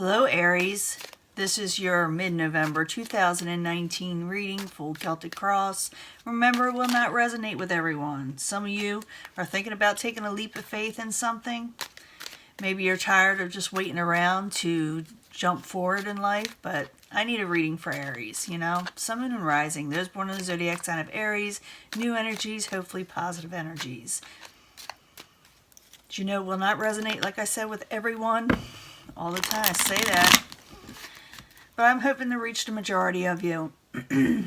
Hello Aries, this is your mid-November 2019 reading, Full Celtic Cross. Remember, it will not resonate with everyone. Some of you are thinking about taking a leap of faith in something. Maybe you're tired of just waiting around to jump forward in life, but I need a reading for Aries, you know. Sun, Moon, and Rising, those born in the zodiac sign of Aries, new energies, hopefully positive energies. Do you know it will not resonate, like I said, with everyone? All the time I say that, but I'm hoping to reach the majority of you. I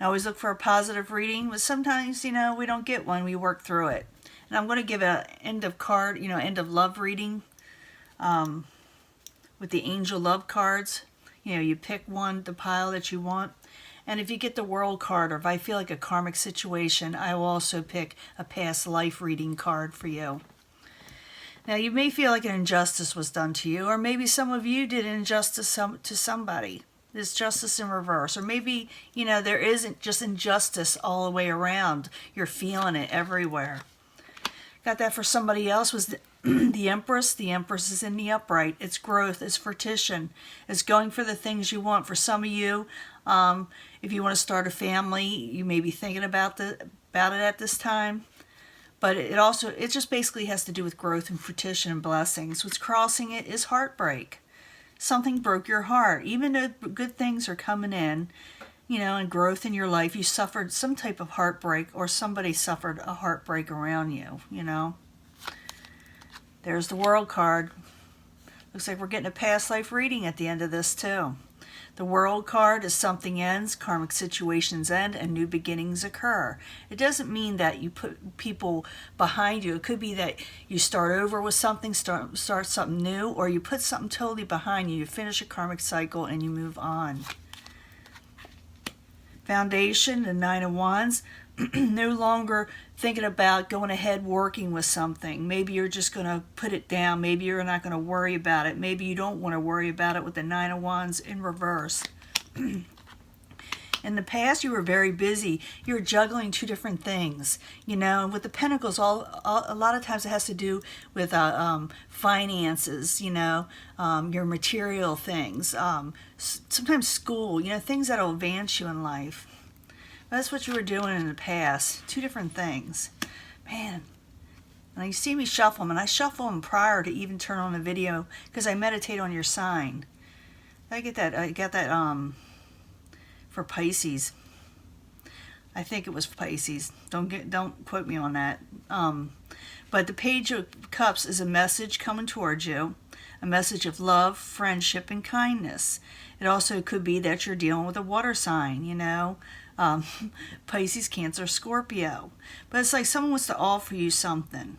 always look for a positive reading, but sometimes, you know, we don't get one. We work through it. And I'm going to give an end of card, you know, end of love reading with the angel love cards. You know, you pick one, the pile that you want. And if you get the world card, or if I feel like a karmic situation, I will also pick a past life reading card for you. Now, you may feel like an injustice was done to you, or maybe some of you did injustice to somebody. There's justice in reverse. Or maybe, you know, there isn't just injustice all the way around. You're feeling it everywhere. Got that for somebody else was the Empress. The Empress is in the upright. It's growth. It's fruition. It's going for the things you want. For some of you, if you want to start a family, you may be thinking about it at this time. But it just basically has to do with growth and fruition and blessings. What's crossing it is heartbreak. Something broke your heart. Even though good things are coming in, you know, and growth in your life, you suffered some type of heartbreak, or somebody suffered a heartbreak around you, you know. There's the World card. Looks like we're getting a past life reading at the end of this too. The World card is something ends, karmic situations end, and new beginnings occur. It doesn't mean that you put people behind you. It could be that you start over with something, start something new, or you put something totally behind you. You finish a karmic cycle and you move on. Foundation, the Nine of Wands. No longer thinking about going ahead working with something. Maybe you're just going to put it down. Maybe you're not going to worry about it. Maybe you don't want to worry about it with the Nine of Wands in reverse. In the past, you were very busy. You were juggling two different things. You know, with the Pentacles, a lot of times it has to do with finances, you know, your material things. Sometimes school, you know, things that will advance you in life. That's what you were doing in the past. Two different things. Man. Now you see me shuffle them, and I shuffle them prior to even turn on the video because I meditate on your sign. I got that for Pisces. I think it was Pisces. Don't quote me on that. But the Page of Cups is a message coming towards you. A message of love, friendship, and kindness. It also could be that you're dealing with a water sign, you know. Pisces, Cancer, Scorpio. But it's like someone wants to offer you something.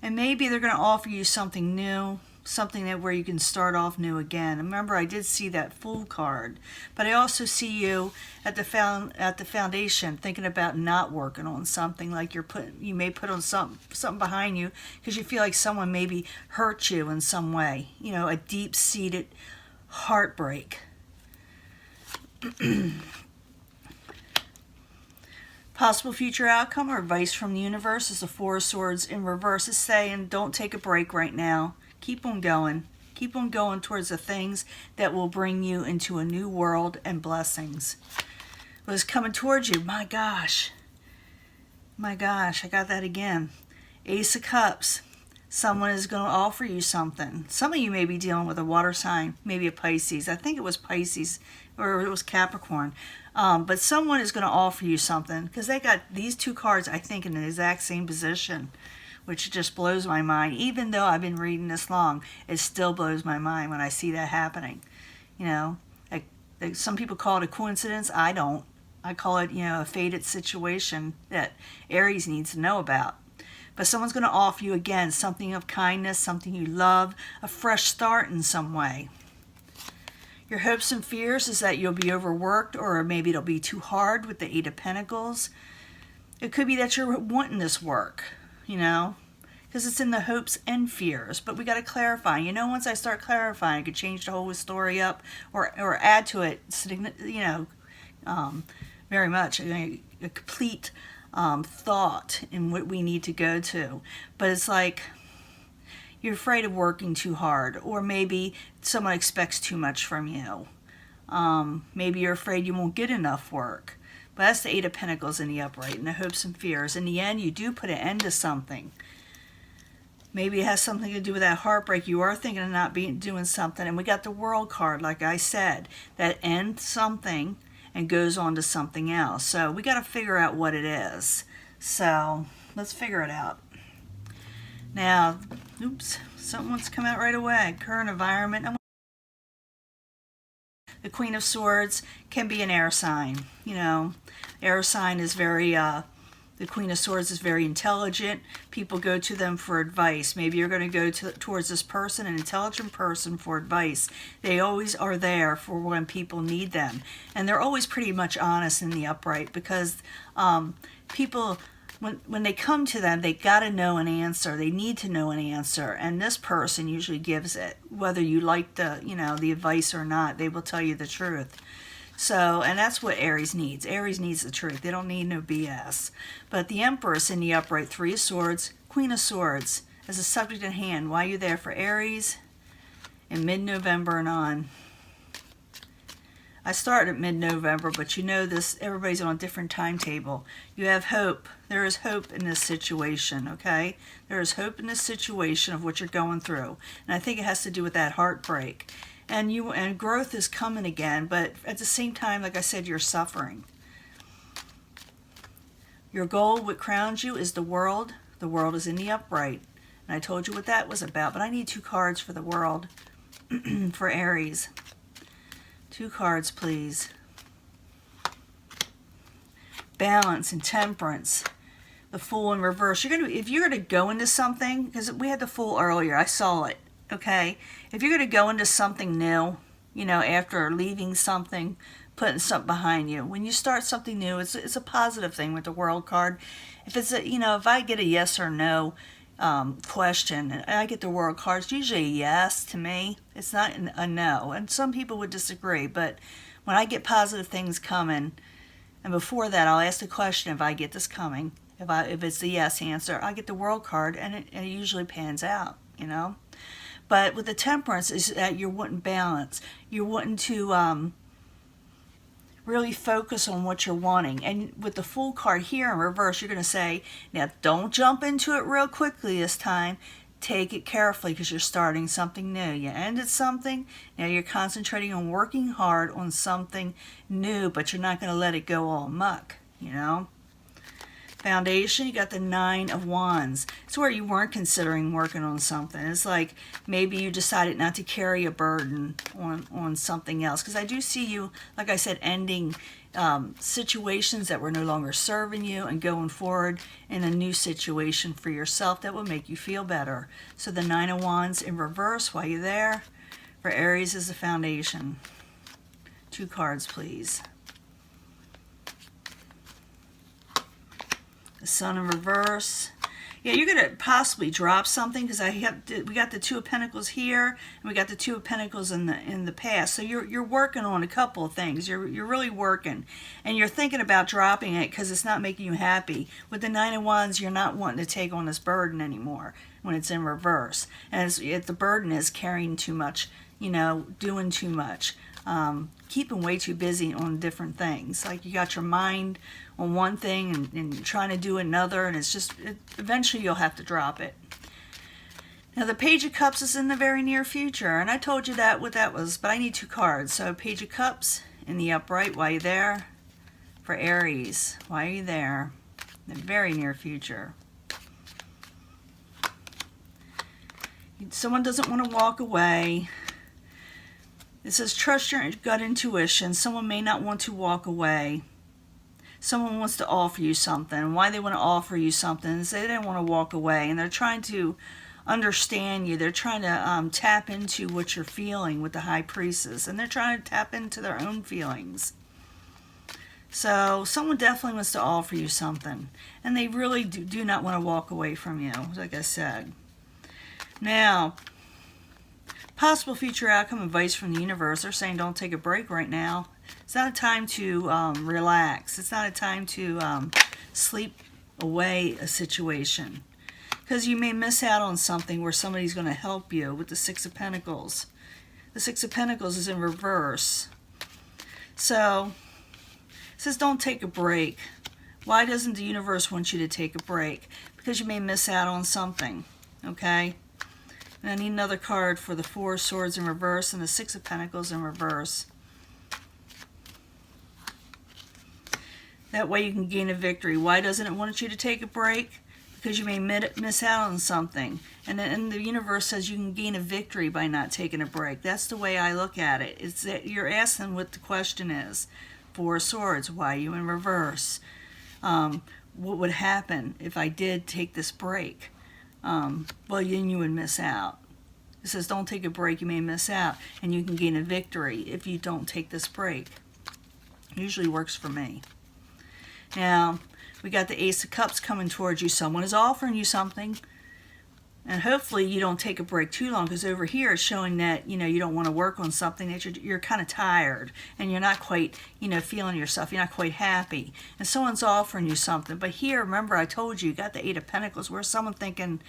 And maybe they're going to offer you something new, something where you can start off new again. Remember, I did see that Fool card. But I also see you at the foundation thinking about not working on something, like you may put on something behind you because you feel like someone maybe hurt you in some way. You know, a deep-seated heartbreak. Possible future outcome or advice from the universe is the Four of Swords in reverse. Is saying don't take a break right now. Keep on going. Keep on going towards the things that will bring you into a new world and blessings. What is coming towards you? My gosh. My gosh, I got that again. Ace of Cups. Someone is going to offer you something. Some of you may be dealing with a water sign, maybe a Pisces. I think it was Pisces, or it was Capricorn. But someone is going to offer you something because they got these two cards, I think, in the exact same position, which just blows my mind. Even though I've been reading this long, it still blows my mind when I see that happening. You know, like some people call it a coincidence. I don't. I call it, you know, a fated situation that Aries needs to know about. But someone's going to offer you, again, something of kindness, something you love, a fresh start in some way. Your hopes and fears is that you'll be overworked, or maybe it'll be too hard with the Eight of Pentacles. It could be that you're wanting this work, you know, because it's in the hopes and fears. But we got to clarify. You know, once I start clarifying, I could change the whole story up or add to it, you know, very much a complete thought in what we need to go to. But it's like, You're afraid of working too hard, or maybe someone expects too much from you. Maybe you're afraid you won't get enough work. But that's the Eight of Pentacles in the upright, and the hopes and fears. In the end, you do put an end to something. Maybe it has something to do with that heartbreak. You are thinking of not doing something. And we got the World card, like I said, that ends something and goes on to something else. So we got to figure out what it is. So let's figure it out. Now, oops, something wants to come out right away. Current environment. The Queen of Swords can be an air sign. You know, air sign is very... the Queen of Swords is very intelligent. People go to them for advice. Maybe you're going to go towards this person, an intelligent person, for advice. They always are there for when people need them. And they're always pretty much honest in the upright, because people, when they come to them, they got to know an answer. They need to know an answer. And this person usually gives it. Whether you like the, you know, the advice or not, they will tell you the truth. So, and that's what Aries needs. Aries needs the truth. They don't need no BS. But the Empress in the upright, Three of Swords, Queen of Swords, as a subject at hand. Why are you there for Aries? In mid-November and on. I started at mid-November, but you know this, everybody's on a different timetable. You have hope. There is hope in this situation, okay? There is hope in this situation of what you're going through. And I think it has to do with that heartbreak. And growth is coming again, but at the same time, like I said, you're suffering. Your goal, what crowns you, is the World. The World is in the upright. And I told you what that was about, but I need 2 cards for the World for Aries. 2 cards, please. Balance and Temperance. The Fool in reverse. If you're going to go into something, because we had the Fool earlier, I saw it. Okay, if you're going to go into something new, you know, after leaving something, putting something behind you, when you start something new, it's a positive thing with the World card. If it's a, you know, if I get a yes or no question and I get the World card, it's usually a yes to me. It's not a no, and some people would disagree. But when I get positive things coming, and before that, I'll ask the question if I get this coming. If it's the yes answer, I get the World card, and it usually pans out. You know. But with the Temperance is that you're wanting balance. You're wanting to really focus on what you're wanting. And with the Fool card here in reverse, you're going to say, now don't jump into it real quickly this time. Take it carefully, because you're starting something new. You ended something. Now you're concentrating on working hard on something new, but you're not going to let it go all muck, you know. Foundation, you got the 9 of Wands. It's where you weren't considering working on something. It's like maybe you decided not to carry a burden on something else. Because I do see you, like I said, ending situations that were no longer serving you and going forward in a new situation for yourself that will make you feel better. So the 9 of Wands in reverse, while you're there, for Aries is the Foundation. 2 cards, please. The Sun in reverse. Yeah, you're going to possibly drop something, because we got the 2 of Pentacles here, and we got the 2 of Pentacles in the past. So you're working on a couple of things. You're really working, and you're thinking about dropping it because it's not making you happy. With the 9 of Wands, you're not wanting to take on this burden anymore when it's in reverse, and the burden is carrying too much, you know, doing too much. Keeping way too busy on different things. Like you got your mind on one thing and trying to do another, and it's just, eventually you'll have to drop it. Now the Page of Cups is in the very near future, and I told you what that was, but I need 2 cards. So Page of Cups in the upright, why are you there? For Aries, why are you there? In the very near future. Someone doesn't want to walk away. It says, trust your gut intuition. Someone may not want to walk away. Someone wants to offer you something. Why they want to offer you something is they don't want to walk away. And they're trying to understand you. They're trying to tap into what you're feeling with the High Priestess. And they're trying to tap into their own feelings. So someone definitely wants to offer you something. And they really do not want to walk away from you, like I said. Now, possible future outcome advice from the universe. They're saying don't take a break right now. It's not a time to relax. It's not a time to sleep away a situation. because you may miss out on something where somebody's going to help you with the Six of Pentacles. The Six of Pentacles is in reverse. So, it says don't take a break. Why doesn't the universe want you to take a break? Because you may miss out on something, okay? And I need another card for the Four of Swords in reverse and the Six of Pentacles in reverse. That way you can gain a victory. Why doesn't it want you to take a break? Because you may miss out on something. And the universe says you can gain a victory by not taking a break. That's the way I look at it. It's that you're asking what the question is. Four of Swords, why are you in reverse? What would happen if I did take this break? Well, then you would miss out. It says don't take a break, you may miss out. And you can gain a victory if you don't take this break. Usually works for me. Now, we got the Ace of Cups coming towards you. Someone is offering you something. And hopefully you don't take a break too long, because over here it's showing that, you don't want to work on something, that you're kind of tired and you're not quite, feeling yourself. You're not quite happy. And someone's offering you something. But here, remember I told you got the Eight of Pentacles, where someone thinking,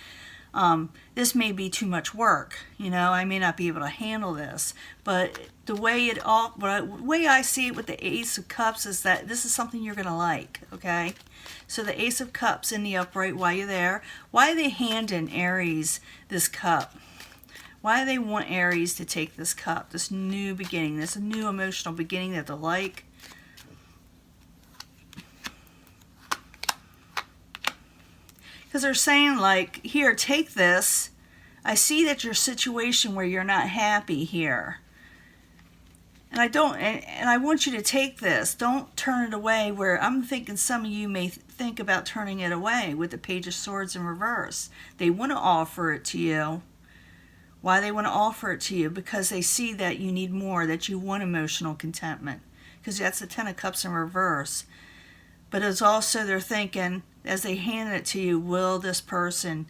this may be too much work. I may not be able to handle this. But the way I see it with the Ace of Cups is that this is something you're going to like, okay? So the Ace of Cups in the upright, why you're there. Why are they handing Aries this cup? Why do they want Aries to take this cup, this new beginning, this new emotional beginning that they like? Because they're saying, like, here, take this. I see that your situation where you're not happy here. And I want you to take this. Don't turn it away, where I'm thinking some of you may think about turning it away with the Page of Swords in reverse. They want to offer it to you. Why they want to offer it to you? Because they see that you need more, that you want emotional contentment. Because that's the Ten of Cups in reverse. But it's also they're thinking, as they hand it to you, will this person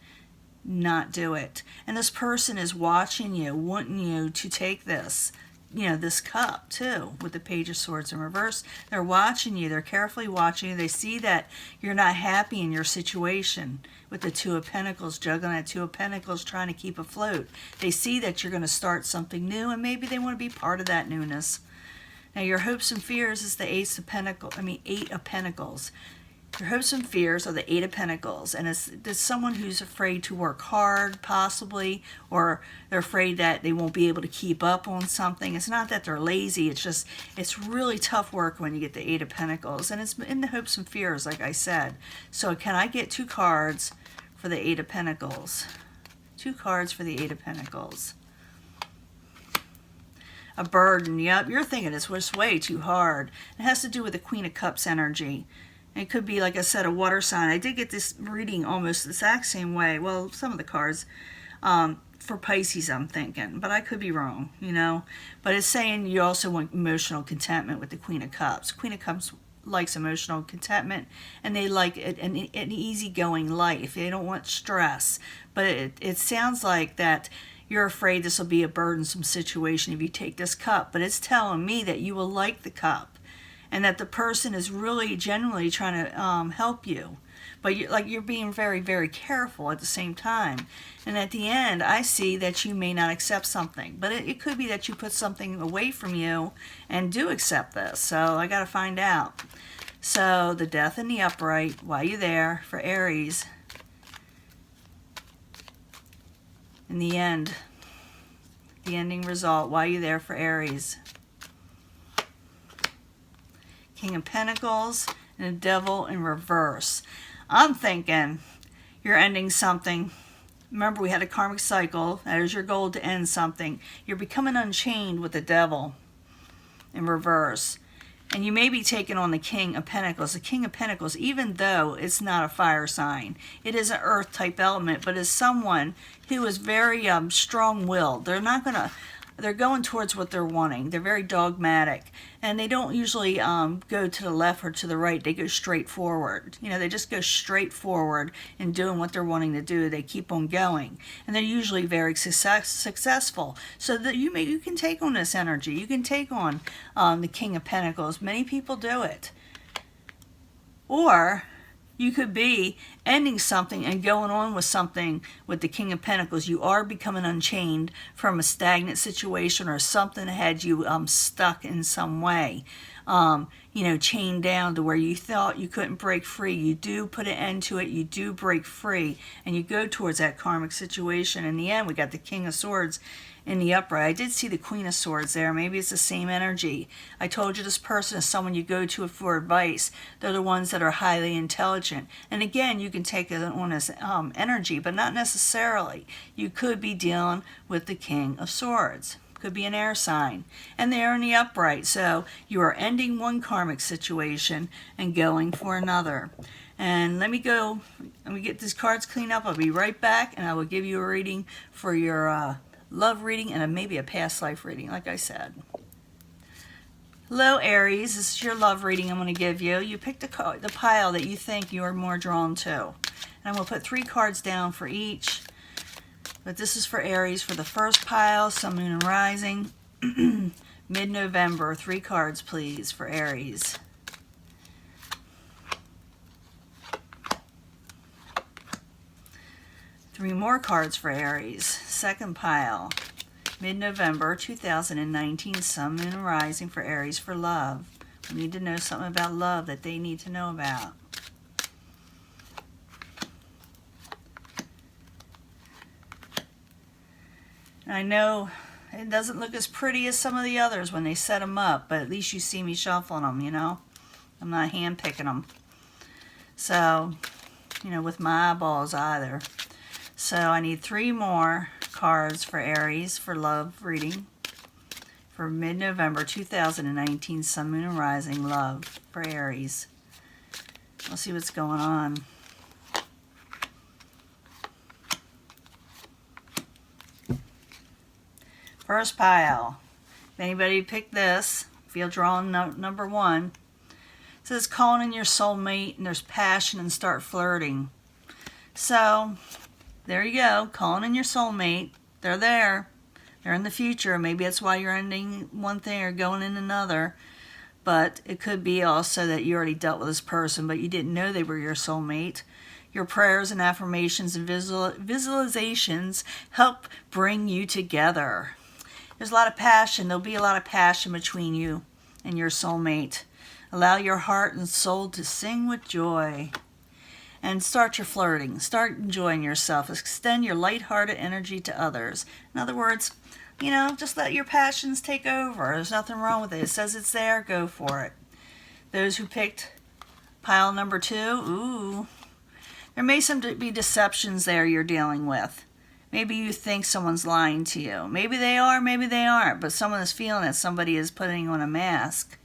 not do it? And this person is watching you, wanting you to take this, this cup too, with the Page of Swords in reverse. They're watching you. They're carefully watching you. They see that you're not happy in your situation with the Two of Pentacles, juggling that Two of Pentacles, trying to keep afloat. They see that you're going to start something new, and maybe they want to be part of that newness. Now, your hopes and fears is the Eight of Pentacles. Your hopes and fears are the Eight of Pentacles, and it's someone who's afraid to work hard, possibly, or they're afraid that they won't be able to keep up on something. It's not that they're lazy, it's just, it's really tough work when you get the Eight of Pentacles, and it's in the hopes and fears, like I said. So can I get 2 cards for the Eight of Pentacles? 2 cards for the Eight of Pentacles. A burden, yep, you're thinking it's just way too hard. It has to do with the Queen of Cups energy. It could be, like I said, a water sign. I did get this reading almost the exact same way. Well, some of the cards for Pisces, I'm thinking, but I could be wrong, But it's saying you also want emotional contentment with the Queen of Cups. Queen of Cups likes emotional contentment, and they like an easygoing life. They don't want stress. But it sounds like that you're afraid this will be a burdensome situation if you take this cup. But it's telling me that you will like the cup, and that the person is really genuinely trying to help you. But you're being very, very careful at the same time. And at the end, I see that you may not accept something. But it could be that you put something away from you and do accept this. So I got to find out. So the Death in the upright, why you there for Aries. In the end, the ending result, why you there for Aries. King of Pentacles and the Devil in reverse. I'm thinking you're ending something. Remember, we had a karmic cycle. That is your goal, to end something. You're becoming unchained with the Devil in reverse. And you may be taking on the King of Pentacles. The King of Pentacles, even though it's not a fire sign, it is an earth type element, but is someone who is very strong-willed. They're going towards what they're wanting. They're very dogmatic. And they don't usually go to the left or to the right. They go straight forward. They just go straight forward in doing what they're wanting to do. They keep on going. And they're usually very successful. So that you can take on this energy. You can take on the King of Pentacles. Many people do it. Or you could be ending something and going on with something with the King of Pentacles. You are becoming unchained from a stagnant situation or something that had you stuck in some way. Chained down to where you thought you couldn't break free. You do put an end to it. You do break free. And you go towards that karmic situation. In the end, we got the King of Swords in the upright. I did see the Queen of Swords there. Maybe it's the same energy. I told you this person is someone you go to for advice. They're the ones that are highly intelligent. And again, you can take it on as energy, but not necessarily. You could be dealing with the King of Swords. Could be an air sign. And they're in the upright. So you are ending one karmic situation and going for another. And let me get these cards cleaned up. I'll be right back, and I will give you a reading for your love reading and maybe a past life reading, like I said. Hello, Aries. This is your love reading I'm going to give you. You pick the pile that you think you are more drawn to. And I'm going to put 3 cards down for each. But this is for Aries for the first pile, Sun, Moon, and Rising. Mid-November. 3 cards, please, for Aries. Three more cards for Aries. Second pile. Mid-November 2019, Sun, Moon, and Rising for Aries for love. We need to know something about love that they need to know about. I know it doesn't look as pretty as some of the others when they set them up, but at least you see me shuffling them, I'm not hand picking them. So, with my eyeballs either. So I need 3 more cards for Aries for love reading for mid-November 2019, Sun, Moon, and Rising, love for Aries. We'll see what's going on. First pile. If anybody picked this, if you'll draw number 1, it says calling in your soulmate, and there's passion and start flirting. So there you go, calling in your soulmate. They're there. They're in the future. Maybe that's why you're ending one thing or going in another. But it could be also that you already dealt with this person, but you didn't know they were your soulmate. Your prayers and affirmations and visualizations help bring you together. There's a lot of passion. There'll be a lot of passion between you and your soulmate. Allow your heart and soul to sing with joy. And start your flirting. Start enjoying yourself. Extend your lighthearted energy to others. In other words, just let your passions take over. There's nothing wrong with it. It says it's there. Go for it. Those who picked pile number 2, ooh. There may be deceptions there you're dealing with. Maybe you think someone's lying to you. Maybe they are, maybe they aren't. But someone is feeling that somebody is putting on a mask.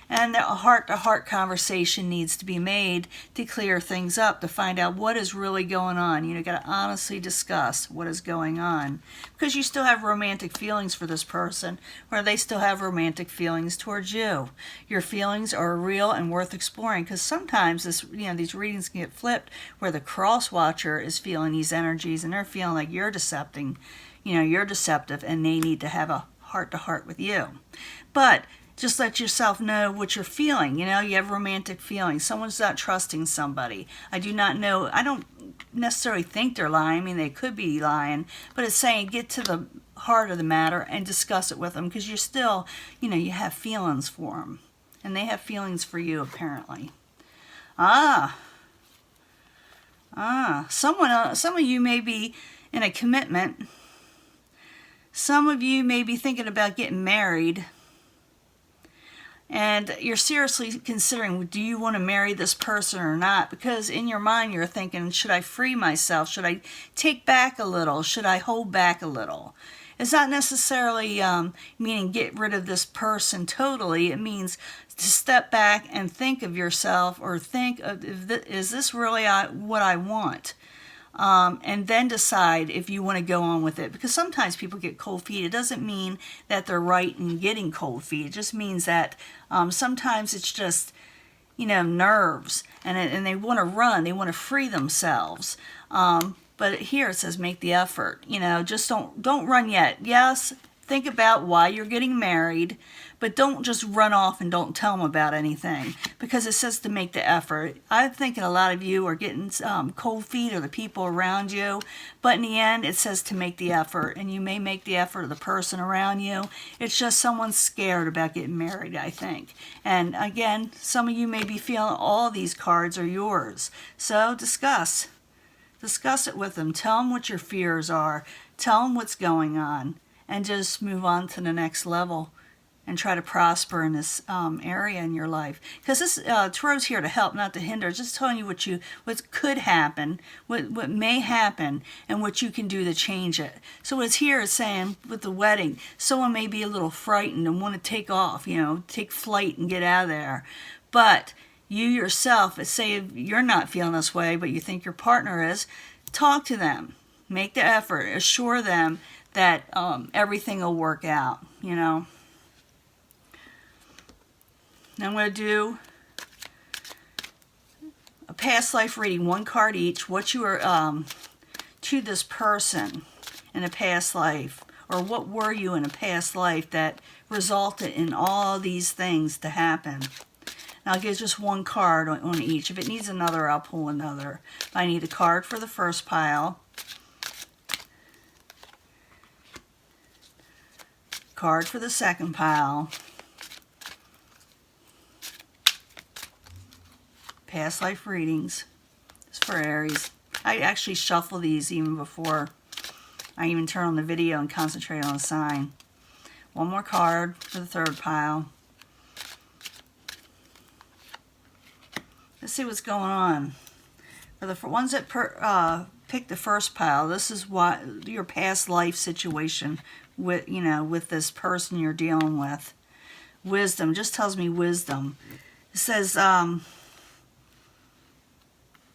And a heart-to-heart conversation needs to be made to clear things up, to find out what is really going on. You got to honestly discuss what is going on. Because you still have romantic feelings for this person, or they still have romantic feelings towards you. Your feelings are real and worth exploring, because sometimes these readings can get flipped, where the cross-watcher is feeling these energies, and they're feeling like you're deceptive, and they need to have a heart-to-heart with you. But just let yourself know what you're feeling. You have romantic feelings. Someone's not trusting somebody. I do not know. I don't necessarily think they're lying. I mean, they could be lying. But it's saying get to the heart of the matter and discuss it with them, because you're still, you have feelings for them. And they have feelings for you, apparently. Some of you may be in a commitment. Some of you may be thinking about getting married. And you're seriously considering, do you want to marry this person or not? Because in your mind you're thinking, should I free myself? Should I take back a little? Should I hold back a little? It's not necessarily meaning get rid of this person totally. It means to step back and think of yourself, or think of, is this really what I want? And then decide if you want to go on with it. Because sometimes people get cold feet. It doesn't mean that they're right in getting cold feet. It just means that sometimes it's just, nerves. And they want to run. They want to free themselves. But here it says make the effort. Just don't run yet. Yes, think about why you're getting married, but don't just run off and don't tell them about anything, because it says to make the effort. I'm thinking a lot of you are getting cold feet, or the people around you, but in the end it says to make the effort, and you may make the effort of the person around you. It's just someone's scared about getting married, I think. And again, some of you may be feeling all these cards are yours. So discuss it with them. Tell them what your fears are. Tell them what's going on, and just move on to the next level and try to prosper in this area in your life. Because this Tarot's here to help, not to hinder. It's just telling you what could happen, what may happen, and what you can do to change it. So what's here is saying with the wedding, someone may be a little frightened and want to take off, take flight and get out of there. But you yourself, say if you're not feeling this way, but you think your partner is, talk to them. Make the effort. Assure them that everything will work out, Now I'm going to do a past life reading, one card each, what you are to this person in a past life, or what were you in a past life that resulted in all these things to happen. Now I'll give just one card on each. If it needs another, I'll pull another. I need a card for the first pile, card for the second pile, past life readings. It's for Aries. I actually shuffle these even before I even turn on the video and concentrate on the sign. One more card for the third pile. Let's see what's going on. For the ones that pick the first pile, this is what your past life situation with with this person you're dealing with. Wisdom just tells me wisdom. It says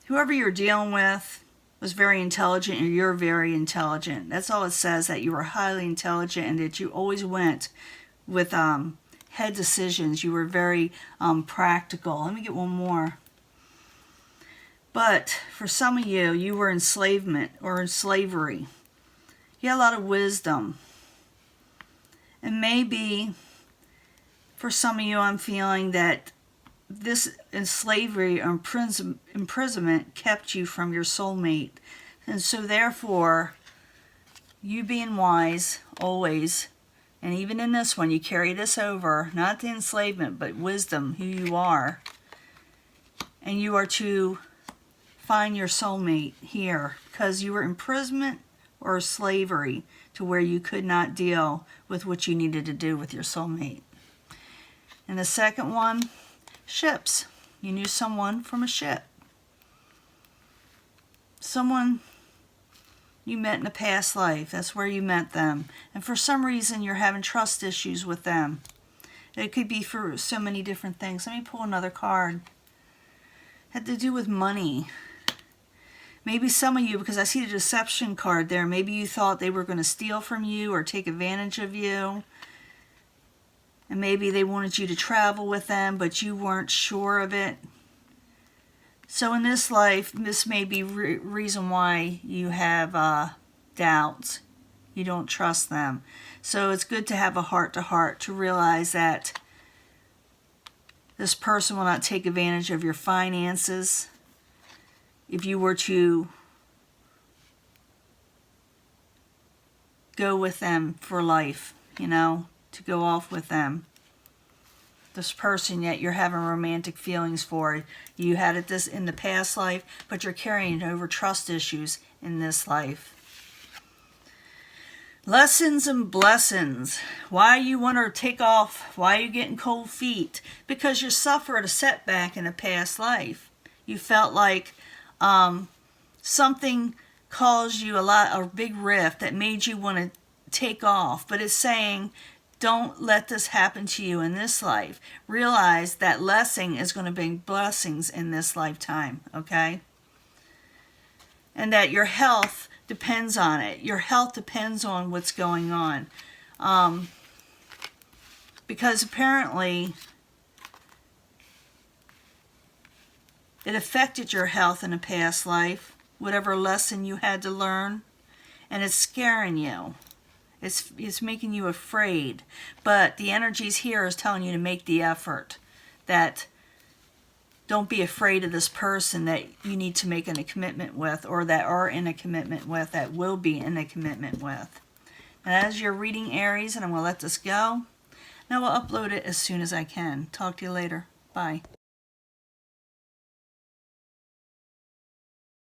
whoever you're dealing with was very intelligent, or you're very intelligent. That's all it says, that you were highly intelligent and that you always went with head decisions. You were very practical. Let me get one more. But for some of you, you were enslavement or in slavery. You had a lot of wisdom. And maybe for some of you, I'm feeling that this slavery or imprisonment kept you from your soulmate. And so therefore, you being wise always, and even in this one, you carry this over, not the enslavement, but wisdom, who you are. And you are to find your soulmate here, because you were imprisonment or slavery to where you could not deal with what you needed to do with your soulmate. And the second one, ships. You knew someone from a ship. Someone you met in a past life. That's where you met them. And for some reason, you're having trust issues with them. It could be for so many different things. Let me pull another card. Had to do with money. Maybe some of you, because I see the deception card there, maybe you thought they were going to steal from you or take advantage of you. And maybe they wanted you to travel with them, but you weren't sure of it. So in this life, this may be reason why you have doubts. You don't trust them. So it's good to have a heart-to-heart to realize that this person will not take advantage of your finances. If you were to go with them for life, to go off with them. This person yet you're having romantic feelings for. You had it this in the past life, but you're carrying over trust issues in this life. Lessons and blessings. Why you want to take off? Why are you getting cold feet? Because you suffered a setback in a past life. You felt like something caused you a big rift that made you want to take off. But it's saying, don't let this happen to you in this life. Realize that lesson is going to bring blessings in this lifetime, okay? And that your health depends on it. Your health depends on what's going on. Because apparently it affected your health in a past life, whatever lesson you had to learn, and it's scaring you. It's making you afraid. But the energies here is telling you to make the effort. That don't be afraid of this person that you need to make a commitment with, or that are in a commitment with, that will be in a commitment with. And as you're reading, Aries, and I'm going to let this go. And I will upload it as soon as I can. Talk to you later. Bye.